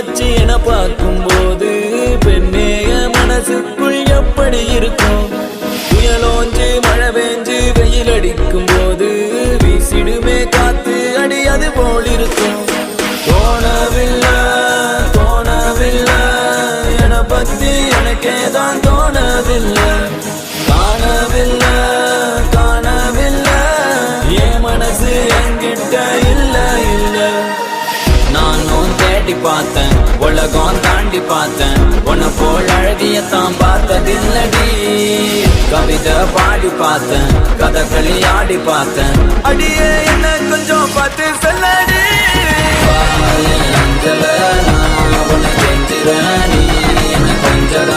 வச்சு என பார்க்கும் போது பெண்ணேய மனசுக்குள் எப்படி இருக்கும்? புயலோஞ்சு மழை பெஞ்சு வெயில் அடிக்கும் போது வீசிடுமே காத்து அடி அது போல் இருக்கும். தோணவில்லை தோணவில்லை என பத்தி எனக்கேதான் தோணவில்லை. காணவில்லை காணவில்லை என் மனசு என்கிட்ட இல்ல இல்ல. நானும் தேடி பார்த்தேன் உலகம் தாண்டி பார்த்தேன் உன்னை போல் அழகியத்தான் பார்த்ததில்லடி. கவிதை பாடி பார்த்தேன் கதகளி ஆடி பார்த்தேன் அடியே என்ன கொஞ்சம் பார்த்து சொல்லடி. அஞ்சல நான் உன்னை கெஞ்சுறேன் நீ என்ன கொஞ்சம்